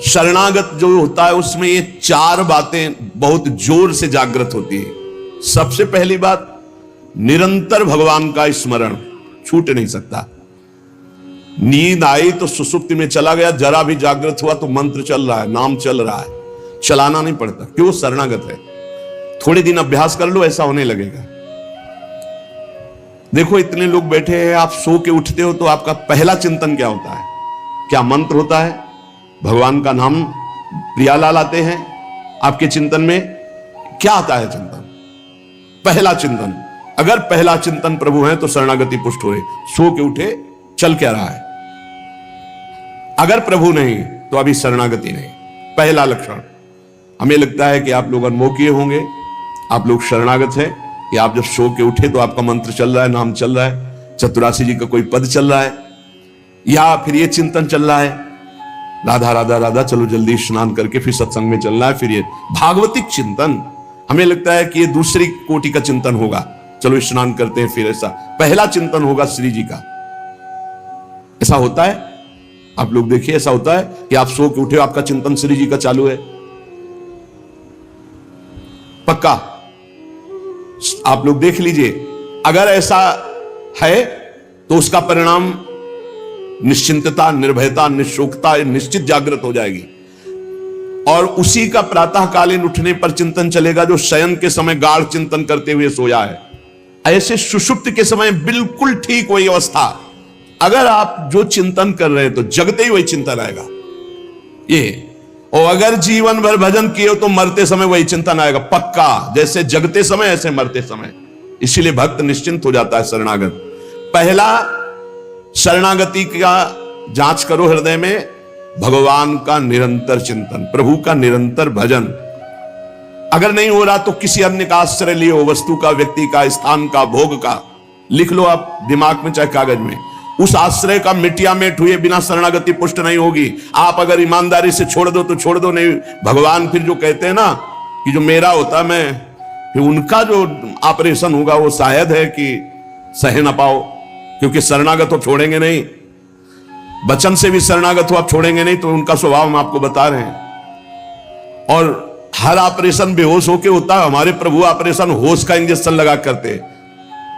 शरणागत जो होता है उसमें ये चार बातें बहुत जोर से जागृत होती है। सबसे पहली बात, निरंतर भगवान का स्मरण छूट नहीं सकता। नींद आई तो सुसुप्ति में चला गया, जरा भी जागृत हुआ तो मंत्र चल रहा है, नाम चल रहा है, चलाना नहीं पड़ता। क्यों? शरणागत है। थोड़े दिन अभ्यास कर लो, ऐसा होने लगेगा। देखो इतने लोग बैठे हैं, आप सो के उठते हो तो आपका पहला चिंतन क्या होता है? क्या मंत्र होता है? भगवान का नाम प्रियालाल आते हैं आपके चिंतन में? क्या आता है चिंतन? पहला चिंतन। अगर पहला चिंतन प्रभु है तो शरणागति पुष्ट हो रही। सो के उठे, चल क्या रहा है? अगर प्रभु नहीं तो अभी शरणागति नहीं। पहला लक्षण। हमें लगता है कि आप लोग अनमोखिए होंगे, आप लोग शरणागत हैं कि आप जब सो के उठे तो आपका मंत्र चल रहा है, नाम चल रहा है, चतुरासी जी का कोई पद चल रहा है, या फिर ये चिंतन चल रहा है, राधा राधा राधा, चलो जल्दी स्नान करके फिर सत्संग में चलना है। फिर ये भागवतिक चिंतन, हमें लगता है कि ये दूसरी कोटि का चिंतन होगा, चलो स्नान करते हैं फिर। ऐसा पहला चिंतन होगा श्री जी का। ऐसा होता है? आप लोग देखिए, ऐसा होता है कि आप सो के उठे, आपका चिंतन श्री जी का चालू है? पक्का? आप लोग देख लीजिए, अगर ऐसा है तो उसका परिणाम निश्चिंतता, निर्भयता, निशोकता निश्चित जागृत हो जाएगी। और उसी का प्रातःकालीन उठने पर चिंतन चलेगा जो शयन के समय गाढ़ चिंतन करते हुए सोया है। ऐसे सुषुप्त के समय बिल्कुल ठीक वही अवस्था। अगर आप जो चिंतन कर रहे हैं तो जगते ही वही चिंतन आएगा ये। और अगर जीवन भर भजन किए हो तो मरते समय वही चिंतन आएगा पक्का। जैसे जगते समय ऐसे मरते समय। इसीलिए भक्त निश्चिंत हो जाता है शरणागत। पहला, शरणागति का जांच करो हृदय में, भगवान का निरंतर चिंतन, प्रभु का निरंतर भजन। अगर नहीं हो रहा तो किसी अन्य का आश्रय लियो, वस्तु का, व्यक्ति का, स्थान का, भोग का। लिख लो आप दिमाग में चाहे कागज में। उस आश्रय का मिटिया मेट हुए बिना शरणागति पुष्ट नहीं होगी। आप अगर ईमानदारी से छोड़ दो तो छोड़ दो, नहीं भगवान फिर जो कहते हैं ना कि जो मेरा होता मैं, फिर उनका जो ऑपरेशन होगा वो शायद है कि सह ना पाओ, क्योंकि शरणागत हो छोड़ेंगे नहीं। वचन से भी शरणागत हो आप छोड़ेंगे नहीं, तो उनका स्वभाव हम आपको बता रहे हैं। और हर ऑपरेशन बेहोश होके होता है। हमारे प्रभु ऑपरेशन होश का इंजेक्शन लगा करते,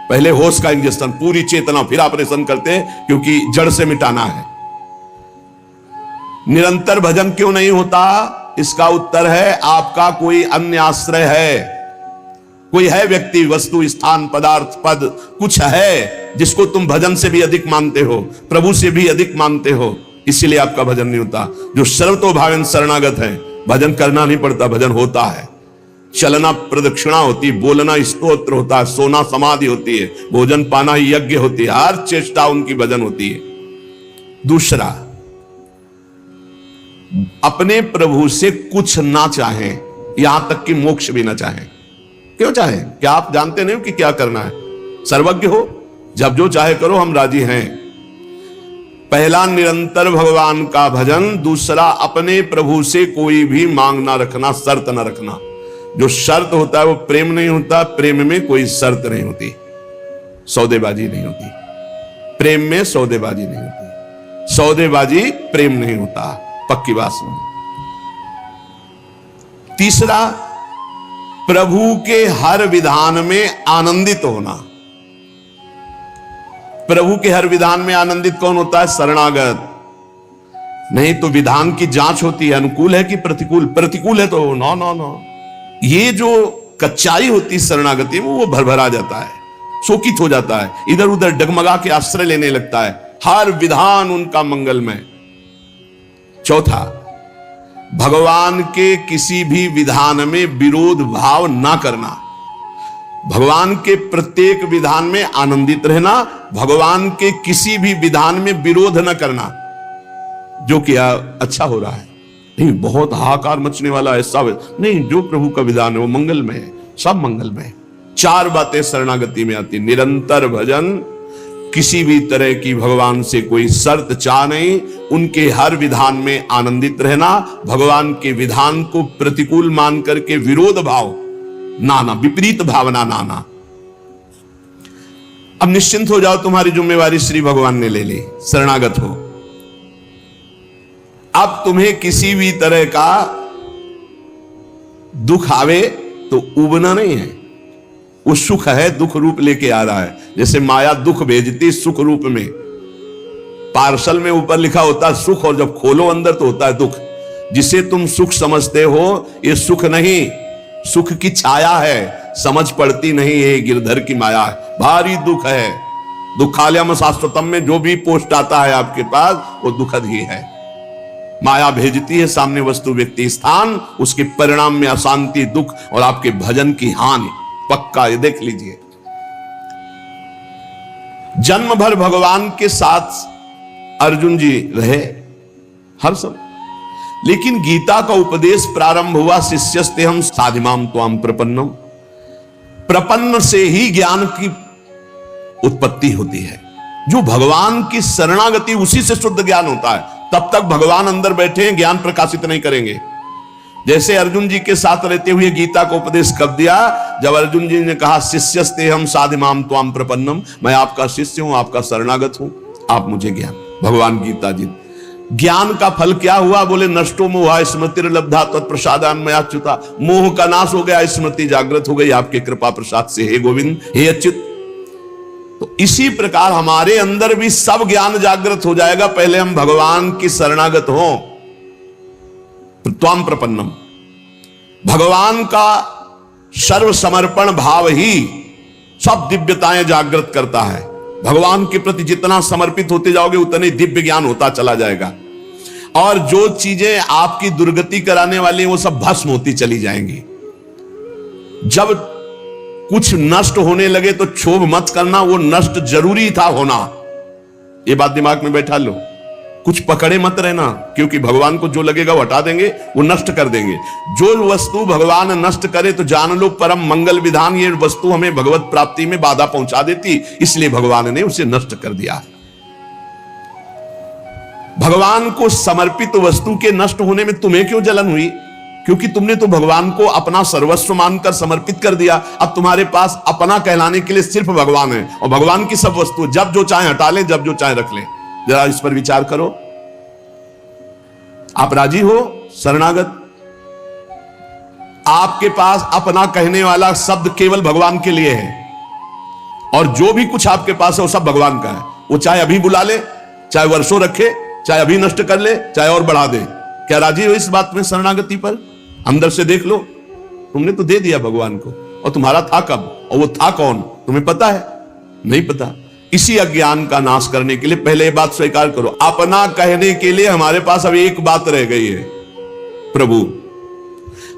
पहले होश का इंजेक्शन, पूरी चेतना, फिर ऑपरेशन करते हैं, क्योंकि जड़ से मिटाना है। निरंतर भजन क्यों नहीं होता? इसका उत्तर है आपका कोई अन्य आश्रय है। कोई है व्यक्ति, वस्तु, स्थान, पदार्थ, पद, कुछ है जिसको तुम भजन से भी अधिक मानते हो, प्रभु से भी अधिक मानते हो, इसीलिए आपका भजन नहीं होता। जो सर्वतोभावेन शरणागत है, भजन करना नहीं पड़ता, भजन होता है। चलना प्रदक्षिणा होती, बोलना स्तोत्र होता है, सोना समाधि होती है, भोजन पाना यज्ञ होती है, हर चेष्टा उनकी भजन होती है। दूसरा, अपने प्रभु से कुछ ना चाहें, यहां तक कि मोक्ष भी ना चाहें। क्यों चाहें? क्या आप जानते नहीं हो कि क्या करना है? सर्वज्ञ हो, जब जो चाहे करो, हम राजी हैं। पहला, निरंतर भगवान का भजन। दूसरा, अपने प्रभु से कोई भी मांग ना रखना, शर्त ना रखना। जो शर्त होता है वो प्रेम नहीं होता। प्रेम में कोई शर्त नहीं होती, सौदेबाजी नहीं होती। प्रेम में सौदेबाजी नहीं होती, सौदेबाजी प्रेम नहीं होता, पक्की बात सुनो। तीसरा, प्रभु के हर विधान में आनंदित होना। प्रभु के हर विधान में आनंदित कौन होता है? शरणागत। नहीं तो विधान की जांच होती है, अनुकूल है कि प्रतिकूल। प्रतिकूल है तो नो नो नो। ये जो कच्चाई होती है शरणागति में, वो भरभरा जाता है, शोकित हो जाता है, इधर उधर डगमगा के आश्रय लेने लगता है। हर विधान उनका मंगलमय। चौथा, भगवान के किसी भी विधान में विरोध भाव ना करना। भगवान के प्रत्येक विधान में आनंदित रहना, भगवान के किसी भी विधान में विरोध न करना। जो किया अच्छा हो रहा है, नहीं बहुत हाहाकार मचने वाला ऐसा नहीं, जो प्रभु का विधान है वो मंगलमय है, सब मंगलमय। चार बातें शरणागति में आती, निरंतर भजन, किसी भी तरह की भगवान से कोई शर्त चाह नहीं, उनके हर विधान में आनंदित रहना, भगवान के विधान को प्रतिकूल मान करके विरोध भाव नाना, विपरीत भावना नाना। अब निश्चिंत हो जाओ, तुम्हारी जिम्मेवारी श्री भगवान ने ले ली, शरणागत हो। अब तुम्हें किसी भी तरह का दुख आवे तो उबना नहीं है। वो सुख है, दुख रूप लेके आ रहा है। जैसे माया दुख भेजती सुख रूप में, पार्सल में ऊपर लिखा होता है सुख, और जब खोलो अंदर तो होता है दुख। जिसे तुम सुख समझते हो ये सुख नहीं, सुख की छाया है, समझ पड़ती नहीं है, गिरधर की माया है, भारी दुख है। दुखालयम शाश्वतम में जो भी पोस्ट आता है आपके पास वो दुखद ही है। माया भेजती है सामने वस्तु व्यक्ति स्थान, उसके परिणाम में अशांति, दुख और आपके भजन की हानि पक्का। ये देख लीजिए, जन्म भर भगवान के साथ अर्जुन जी रहे हर समय, लेकिन गीता का उपदेश प्रारंभ हुआ शिष्यस्ते हम साधिमाम त्वाम प्रपन्नम। प्रपन्न से ही ज्ञान की उत्पत्ति होती है। जो भगवान की शरणागति, उसी से शुद्ध ज्ञान होता है। तब तक भगवान अंदर बैठे हैं, ज्ञान प्रकाशित नहीं करेंगे। जैसे अर्जुन जी के साथ रहते हुए गीता का उपदेश कब दिया? जब अर्जुन जी ने कहा शिष्यस्ते हम साधिमाम त्वाम प्रपन्नम, मैं आपका शिष्य हूं, आपका शरणागत हूं, आप मुझे ज्ञान। भगवान गीता जी, ज्ञान का फल क्या हुआ? बोले नष्टो मोहा स्मृतिर्लब्धा तत्प्रसादान मयाच्युता। मोह का नाश हो गया, स्मृति जागृत हो गई आपके कृपा प्रसाद से, हे गोविंद, हे अच्युत। तो इसी प्रकार हमारे अंदर भी सब ज्ञान जागृत हो जाएगा, पहले हम भगवान की शरणागत हो। त्वाम प्रपन्नम, भगवान का सर्व समर्पण भाव ही सब दिव्यताएं जागृत करता है। भगवान के प्रति जितना समर्पित होते जाओगे उतने दिव्य ज्ञान होता चला जाएगा, और जो चीजें आपकी दुर्गति कराने वाली हैं वो सब भस्म होती चली जाएंगी। जब कुछ नष्ट होने लगे तो क्षोभ मत करना, वो नष्ट जरूरी था होना, ये बात दिमाग में बैठा लो। कुछ पकड़े मत रहना, क्योंकि भगवान को जो लगेगा वो हटा देंगे, वो नष्ट कर देंगे। जो वस्तु भगवान नष्ट करे तो जान लो परम मंगल विधान, ये वस्तु हमें भगवत प्राप्ति में बाधा पहुंचा देती, इसलिए भगवान ने उसे नष्ट कर दिया। भगवान को समर्पित वस्तु के नष्ट होने में तुम्हें क्यों जलन हुई? क्योंकि तुमने तो भगवान को अपना सर्वस्व मानकर समर्पित कर दिया। अब तुम्हारे पास अपना कहलाने के लिए सिर्फ भगवान है, और भगवान की सब वस्तु जब जो चाहे हटा ले, जब जो चाहे रख ले। जरा इस पर विचार करो। आप राजी हो शरणागत? आपके पास अपना कहने वाला शब्द केवल भगवान के लिए है, और जो भी कुछ आपके पास है वो सब भगवान का है। वो चाहे अभी बुला ले, चाहे वर्षों रखे, चाहे अभी नष्ट कर ले, चाहे और बढ़ा दे। क्या राजी हो इस बात में शरणागति पर? अंदर से देख लो, तुमने तो दे दिया भगवान को, और तुम्हारा था कब, और वो था कौन, तुम्हें पता है? नहीं पता। इसी अज्ञान का नाश करने के लिए पहले ये बात स्वीकार करो, अपना कहने के लिए हमारे पास अब एक बात रह गई है, प्रभु।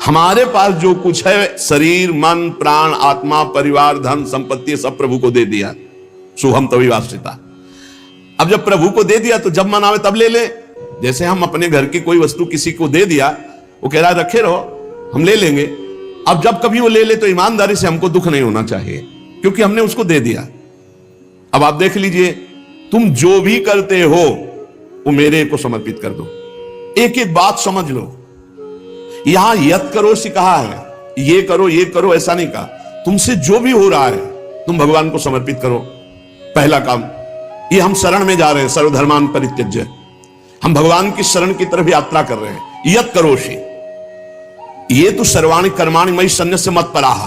हमारे पास जो कुछ है, शरीर, मन, प्राण, आत्मा, परिवार, धन, संपत्ति, सब प्रभु को दे दिया। शुभम तभी वास्तिता। अब जब प्रभु को दे दिया तो जब मन आवे तब ले ले। जैसे हम अपने घर की कोई वस्तु किसी को दे दिया, वो कह रहा है रखे रहो, हम ले लेंगे। अब जब कभी वो ले ले तो ईमानदारी से हमको दुख नहीं होना चाहिए, क्योंकि हमने उसको दे दिया। अब आप देख लीजिए, तुम जो भी करते हो वो मेरे को समर्पित कर दो। एक एक बात समझ लो। यहां यत करो से कहा है, ये करो ऐसा नहीं कहा। तुमसे जो भी हो रहा है तुम भगवान को समर्पित करो। पहला काम ये, हम शरण में जा रहे हैं, सर्वधर्मान परित्यज्य। हम भगवान की शरण की तरफ यात्रा कर रहे हैं। यत करोषि, ये तो सर्वाणि कर्माणि मयि सन्न्यस्य मत्पराः,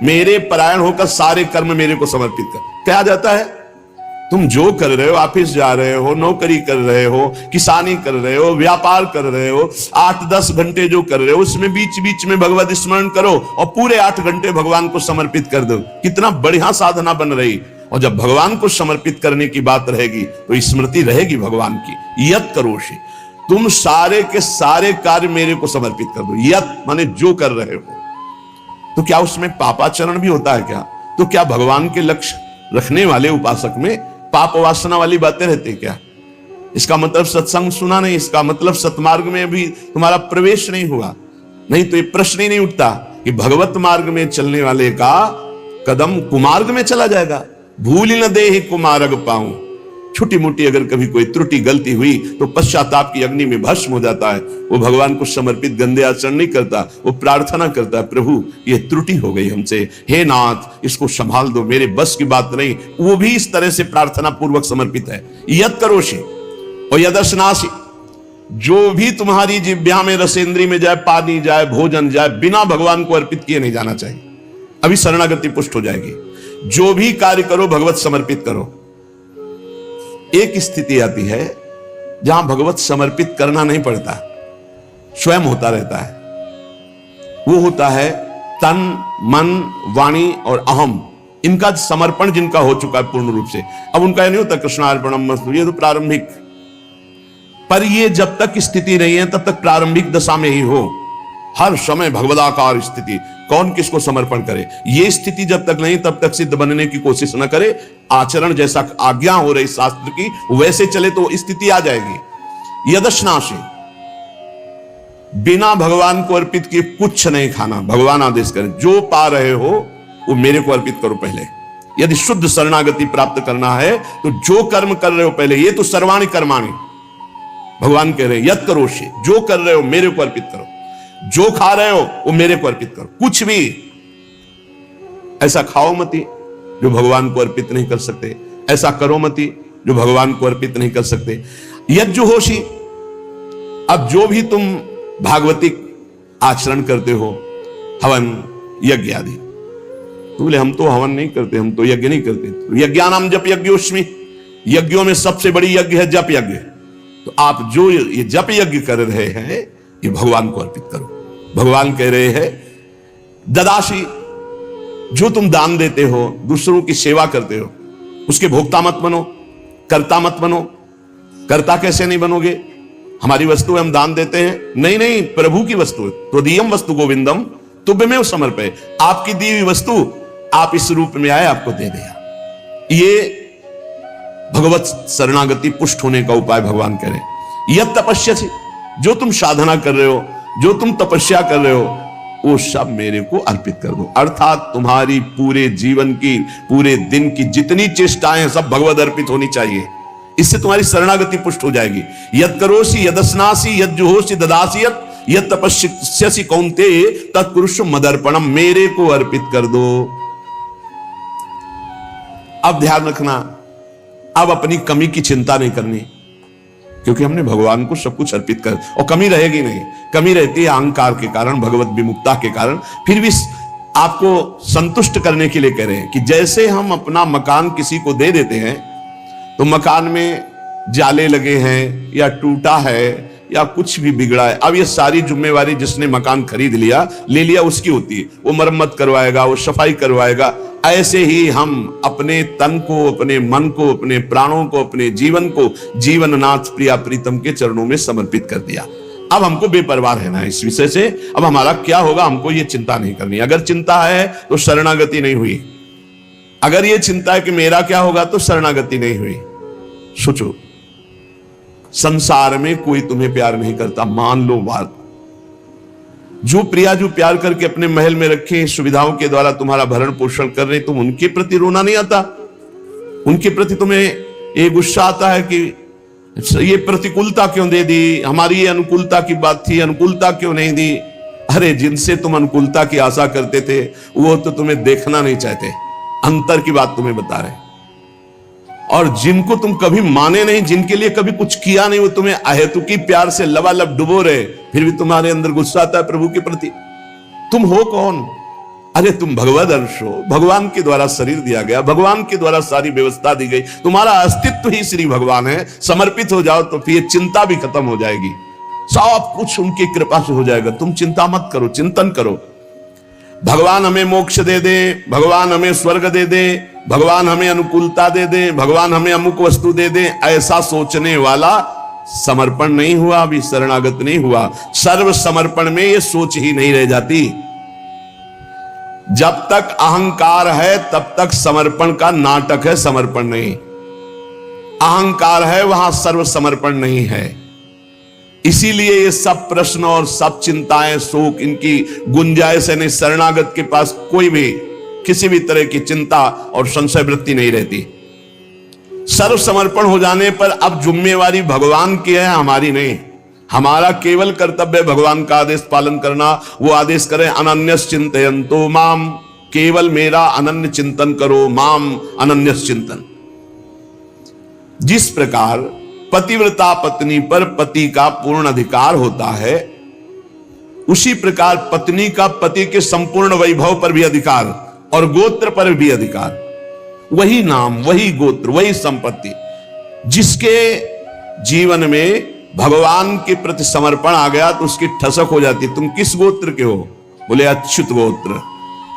मेरे परायण होकर सारे कर्म मेरे को समर्पित कर। क्या जाता है? तुम जो कर रहे हो, ऑफिस जा रहे हो, नौकरी कर रहे हो, किसानी कर रहे हो, व्यापार कर रहे हो, 8-10 घंटे जो कर रहे हो उसमें बीच बीच में भगवत स्मरण करो, और पूरे 8 घंटे भगवान को समर्पित कर दो। कितना बढ़िया साधना बन रही। और जब भगवान को समर्पित करने की बात रहेगी तो स्मृति रहेगी भगवान की। यत करोषि, तुम सारे के सारे कार्य मेरे को समर्पित कर दो। यत माने जो कर रहे हो। तो क्या उसमें पापाचरण भी होता है क्या? तो क्या भगवान के लक्ष्य रखने वाले उपासक में पाप वासना वाली बातें रहती है क्या? इसका मतलब सत्संग सुना नहीं, इसका मतलब सतमार्ग में भी तुम्हारा प्रवेश नहीं हुआ। नहीं तो ये प्रश्न ही नहीं उठता कि भगवत मार्ग में चलने वाले का कदम कुमार्ग में चला जाएगा। भूल न दे ही कुमार्ग पाऊं, छोटी मोटी अगर कभी कोई त्रुटि गलती हुई तो पश्चाताप की अग्नि में भस्म हो जाता है। वो भगवान को समर्पित गंदे आचरण नहीं करता, वो प्रार्थना करता है, प्रभु ये त्रुटि हो गई हमसे, हे नाथ इसको संभाल दो, मेरे बस की बात नहीं। वो भी इस तरह से प्रार्थना पूर्वक समर्पित है। यद करोषि और यदस्नासि, जो भी तुम्हारी जिह्वा में रसेंद्री में जाए, पानी जाए, भोजन जाए, बिना भगवान को अर्पित किए नहीं जाना चाहिए। अभी शरणागति पुष्ट हो जाएगी। जो भी कार्य करो भगवत समर्पित करो। एक स्थिति आती है जहां भगवत समर्पित करना नहीं पड़ता, स्वयं होता रहता है। वो होता है तन, मन, वाणी और अहम, इनका समर्पण जिनका हो चुका है पूर्ण रूप से। अब उनका यह नहीं होता कृष्णार्पणमस्तु, ये तो प्रारंभिक, पर ये जब तक स्थिति नहीं है तब तक प्रारंभिक दशा में ही हो। हर समय भगवदाकार स्थिति, कौन किसको समर्पण करे, ये स्थिति जब तक नहीं तब तक सिद्ध बनने की कोशिश न करे। आचरण जैसा आज्ञा हो रही शास्त्र की वैसे चले तो स्थिति आ जाएगी। यदस्नासि, बिना भगवान को अर्पित किए कुछ नहीं खाना। भगवान आदेश करें जो पा रहे हो वो मेरे को अर्पित करो पहले। यदि शुद्ध शरणागति प्राप्त करना है तो जो कर्म कर रहे हो पहले, ये तो सर्वाणि कर्माणि भगवान कह रहे हैं, यद करोषि, जो कर रहे हो मेरे को अर्पित करो, जो खा रहे हो वो मेरे को अर्पित करो। कुछ भी ऐसा खाओ मती जो भगवान को अर्पित नहीं कर सकते, ऐसा करो मती जो भगवान को अर्पित नहीं कर सकते। यज्जुहोषि, अब जो भी तुम भागवतिक आचरण करते हो, हवन यज्ञ आदि, तो बोले हम तो हवन नहीं करते, हम तो यज्ञ नहीं करते। यज्ञानाम जप यज्ञोस्मि, यज्ञों में सबसे बड़ी यज्ञ है जप यज्ञ। तो आप जो ये जप यज्ञ कर रहे हैं ये भगवान को अर्पित करो। भगवान कह रहे हैं ददासी, जो तुम दान देते हो, दूसरों की सेवा करते हो, उसके भोक्ता मत बनो, कर्ता मत बनो। कर्ता कैसे नहीं बनोगे? हमारी वस्तु है, हम दान देते हैं, नहीं नहीं, प्रभु की वस्तु है। त्वदीयम वस्तु गोविंदम तुभ्यमेव समर्पये, आपकी दी हुई वस्तु आप इस रूप में आए, आपको दे दिया। ये भगवत शरणागति पुष्ट होने का उपाय भगवान कह रहे हैं। यह तपस्या से, जो तुम साधना कर रहे हो, जो तुम तपस्या कर रहे हो, वो सब मेरे को अर्पित कर दो। अर्थात तुम्हारी पूरे जीवन की, पूरे दिन की जितनी चेष्टाएं हैं सब भगवत अर्पित होनी चाहिए। इससे तुम्हारी शरणागति पुष्ट हो जाएगी। यद करोषि यदस्नासि यज्जुहोषि ददासि यद तपस्यसि कौन्तेय तत्कुरुष्व मदर्पणम, मेरे को अर्पित कर दो। अब ध्यान रखना, अब अपनी कमी की चिंता नहीं करनी, क्योंकि हमने भगवान को सब कुछ अर्पित कर, और कमी रहेगी नहीं। कमी रहती है अहंकार के कारण, भगवत विमुक्ता के कारण। फिर भी आपको संतुष्ट करने के लिए कह रहे हैं कि जैसे हम अपना मकान किसी को दे देते हैं तो मकान में जाले लगे हैं या टूटा है या कुछ भी बिगड़ा है, अब ये सारी जिम्मेवारी जिसने मकान खरीद लिया, ले लिया, उसकी होती है। वो मरम्मत करवाएगा, वो सफाई करवाएगा। ऐसे ही हम अपने तन को, अपने मन को, अपने प्राणों को, अपने जीवन को जीवननाथ प्रिया प्रीतम के चरणों में समर्पित कर दिया। अब हमको बेपरवाह रहना है इस विषय से। अब हमारा क्या होगा हमको ये चिंता नहीं करनी। अगर चिंता है तो शरणागति नहीं हुई, अगर ये चिंता है कि मेरा क्या होगा तो शरणागति नहीं हुई। सोचो, संसार में कोई तुम्हें प्यार नहीं करता, मान लो बात। जो प्रिया जो प्यार करके अपने महल में रखे, सुविधाओं के द्वारा तुम्हारा भरण पोषण कर रहे, तुम उनके प्रति रोना नहीं आता? उनके प्रति तुम्हें ये गुस्सा आता है कि ये प्रतिकूलता क्यों दे दी, हमारी ये अनुकूलता की बात थी, अनुकूलता क्यों नहीं दी? अरे जिनसे तुम अनुकूलता की आशा करते थे वो तो तुम्हें देखना नहीं चाहते, अंतर की बात तुम्हें बता रहे। और जिनको तुम कभी माने नहीं, जिनके लिए कभी कुछ किया नहीं, वो तुम्हें अहेतुकी प्यार से लबालब डुबो रहे, फिर भी तुम्हारे अंदर गुस्सा आता है प्रभु के प्रति। तुम हो कौन? अरे तुम भगवद अंश हो, भगवान के द्वारा शरीर दिया गया, भगवान के द्वारा सारी व्यवस्था दी गई, तुम्हारा अस्तित्व ही श्री भगवान है। समर्पित हो जाओ तो फिर चिंता भी खत्म हो जाएगी, सब कुछ उनकी कृपा से हो जाएगा। तुम चिंता मत करो, चिंतन करो। भगवान हमें मोक्ष दे दे, भगवान हमें स्वर्ग दे दे, भगवान हमें अनुकूलता दे दे, भगवान हमें अमुक वस्तु दे दे, ऐसा सोचने वाला समर्पण नहीं हुआ, अभी शरणागत नहीं हुआ। सर्व समर्पण में ये सोच ही नहीं रह जाती। जब तक अहंकार है तब तक समर्पण का नाटक है, समर्पण नहीं। अहंकार है वहां सर्व समर्पण नहीं है। इसीलिए ये सब प्रश्न और सब चिंताएं, शोक, इनकी गुंजाइश नहीं। शरणागत के पास कोई भी किसी भी तरह की चिंता और संशय वृत्ति नहीं रहती। सर्व समर्पण हो जाने पर अब जिम्मेवारी भगवान की है, हमारी नहीं। हमारा केवल कर्तव्य भगवान का आदेश पालन करना। वो आदेश करें अनन्यस चिंतयन्तो माम, केवल मेरा अनन्य चिंतन करो, माम अनन्यस चिंतन। जिस प्रकार पतिव्रता पत्नी पर पति का पूर्ण अधिकार होता है, उसी प्रकार पत्नी का पति के संपूर्ण वैभव पर भी अधिकार और गोत्र पर भी अधिकार। वही नाम, वही गोत्र, वही संपत्ति। जिसके जीवन में भगवान के प्रति समर्पण आ गया तो उसकी ठसक हो जाती। तुम किस गोत्र के हो? बोले अच्युत गोत्र,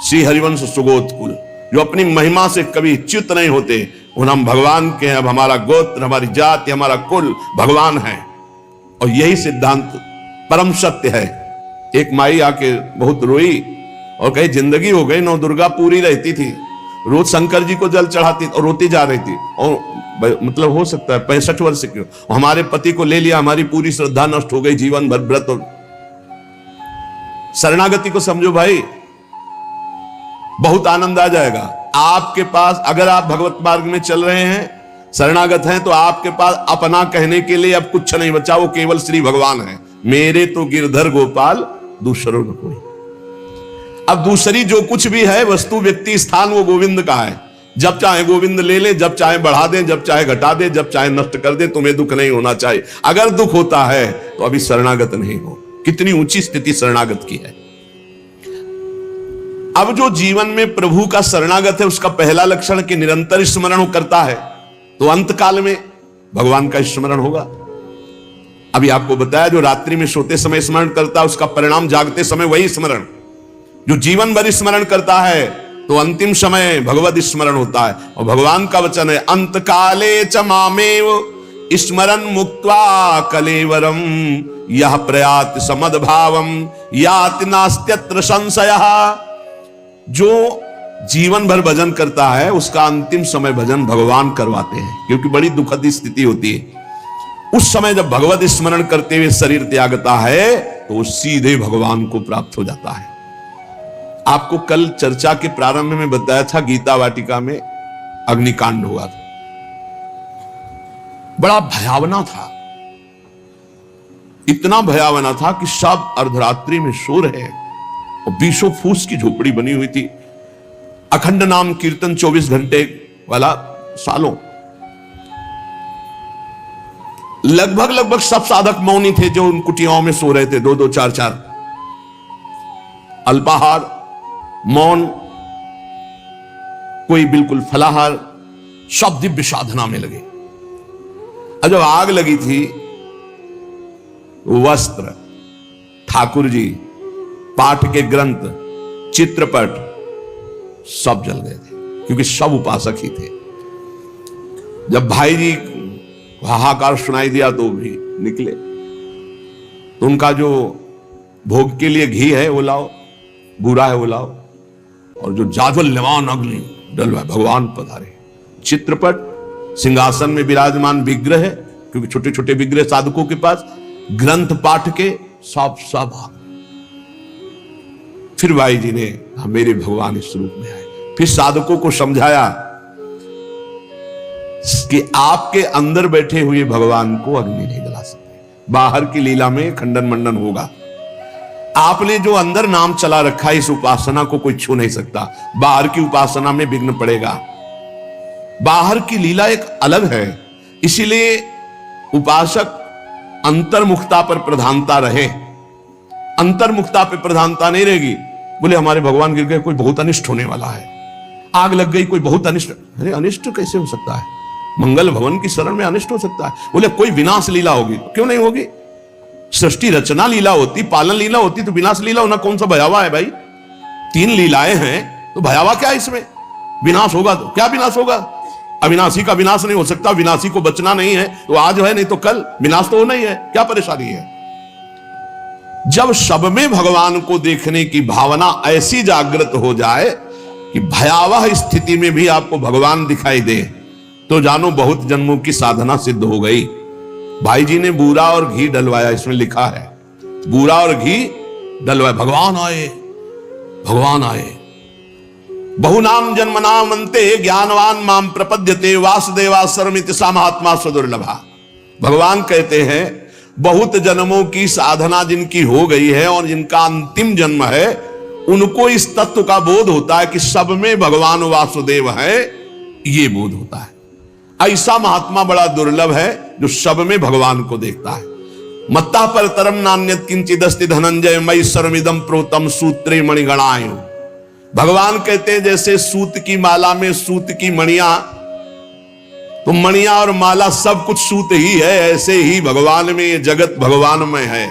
श्री हरिवंश सुगोत कुल। जो अपनी महिमा से कभी च्युत नहीं होते, उन हम भगवान के हैं। अब हमारा गोत्र, हमारी जाति, हमारा कुल भगवान है। और यही सिद्धांत परम सत्य है। एक माई आके बहुत रोई और कही जिंदगी हो गई, नौ दुर्गा पूरी रहती थी, रोज शंकर जी को जल चढ़ाती और रोती जा रही थी। और मतलब हो सकता है 65 वर्ष की, हमारे पति को ले लिया, हमारी पूरी श्रद्धा नष्ट हो गई, जीवन भर व्रत। और शरणागति को समझो भाई, बहुत आनंद आ जाएगा आपके पास। अगर आप भगवत मार्ग में चल रहे हैं, शरणागत हैं, तो आपके पास अपना कहने के लिए अब कुछ नहीं बचा, वो केवल श्री भगवान है। मेरे तो गिरधर गोपाल, दूसरों न कोई। अब दूसरी जो कुछ भी है वस्तु, व्यक्ति, स्थान, वो गोविंद का है। जब चाहे गोविंद ले ले, जब चाहे बढ़ा दे, जब चाहे घटा दे, जब चाहे नष्ट कर दे। तुम्हें दुख नहीं होना चाहिए। अगर दुख होता है तो अभी शरणागत नहीं हो। कितनी ऊंची स्थिति शरणागत की है। अब जो जीवन में प्रभु का शरणागत है, उसका पहला लक्षण कि निरंतर स्मरण करता है, तो अंत काल में भगवान का स्मरण होगा। अभी आपको बताया, जो रात्रि में सोते समय स्मरण करता है, उसका परिणाम जागते समय वही स्मरण। जो जीवन भर स्मरण करता है, तो अंतिम समय भगवत स्मरण होता है। और भगवान का वचन है, अंत काले च मामेव स्मरन मुक्त्वा कलेवरम यह प्रयात समद्भावम याति नास्त्यत्र संशयः। जो जीवन भर भजन करता है, उसका अंतिम समय भजन भगवान करवाते हैं, क्योंकि बड़ी दुखद स्थिति होती है। उस समय जब भगवत स्मरण करते हुए शरीर त्यागता है, तो वो सीधे भगवान को प्राप्त हो जाता है। आपको कल चर्चा के प्रारंभ में बताया था, गीता वाटिका में अग्निकांड हुआ था। बड़ा भयावना था, इतना भयावना था कि सब अर्धरात्रि में सो रहे हैं और 20 फूस की झोपड़ी बनी हुई थी। अखंड नाम कीर्तन 24 घंटे वाला, सालों। लगभग सब साधक मौनी थे, जो उन कुटियाओं में सो रहे थे, 2-2, 4-4। अल्पाहार, मौन, कोई बिल्कुल फलाहार, सब दिव्य साधना में लगे। और जब आग लगी थी, वस्त्र, ठाकुर जी, पाठ के ग्रंथ, चित्रपट सब जल गए थे, क्योंकि सब उपासक ही थे। जब भाई जी हाहाकार सुनाई दिया तो भी निकले। तो उनका जो भोग के लिए घी है वो लाओ, बूरा है वो लाओ, और जो जाज्वल्यमान अग्नि डलवा, भगवान पधारे। चित्रपट, सिंहासन में विराजमान विग्रह है, क्योंकि छोटे छोटे विग्रह साधकों के पास, ग्रंथ पाठ के सब आ। फिर भाई जी ने मेरे भगवान इस रूप में आए। फिर साधकों को समझाया कि आपके अंदर बैठे हुए भगवान को अग्नि नहीं जला सकते, बाहर की लीला में खंडन मंडन होगा। आपने जो अंदर नाम चला रखा है, इस उपासना को कोई छू नहीं सकता। बाहर की उपासना में विघ्न पड़ेगा। बाहर की लीला एक अलग है, इसीलिए उपासक अंतर्मुखता पर प्रधानता रहे। अंतर्मुखता पर प्रधानता नहीं रहेगी, बोले हमारे भगवान गिर गए, कोई बहुत अनिष्ट होने वाला है, आग लग गई, कोई बहुत अनिष्ट। अरे अनिष्ट कैसे हो सकता है? मंगल भवन की शरण में अनिष्ट हो सकता है? बोले कोई विनाश लीला होगी, क्यों नहीं होगी? सृष्टि रचना लीला होती, पालन लीला होती, तो विनाश लीला होना कौन सा भयावह है भाई? 3 लीलाएं हैं, तो भयावह क्या है इसमें? विनाश होगा तो क्या विनाश होगा? अविनाशी का विनाश नहीं हो सकता, विनाशी को बचना नहीं है, तो आज है नहीं तो कल, विनाश तो होना ही है, क्या परेशानी है? जब सब में भगवान को देखने की भावना ऐसी जागृत हो जाए कि भयावह स्थिति में भी आपको भगवान दिखाई दे, तो जानो बहुत जन्मों की साधना सिद्ध हो गई। भाई जी ने बूरा और घी डलवाया, इसमें लिखा है बूरा और घी डलवाया, भगवान आए, भगवान आए। बहुनाम जन्मनाम अंते ज्ञानवान माम प्रपद्यते वासुदेवा सर्वमिति सा महात्मा सुदुर्लभा। भगवान कहते हैं बहुत जन्मों की साधना जिनकी हो गई है और जिनका अंतिम जन्म है, उनको इस तत्व का बोध होता है कि सब में भगवान वासुदेव है, ये बोध होता है। ऐसा महात्मा बड़ा दुर्लभ है जो सब में भगवान को देखता है। मत्ता पर तरम नान्यत किंचिदस्ति धनंजय मई सर्वमिदं प्रोतम सूत्रे मणिगणायो। भगवान कहते हैं जैसे सूत की माला में सूत की मणियां, तो मणियां और माला सब कुछ सूत ही है, ऐसे ही भगवान में ये जगत भगवान में है।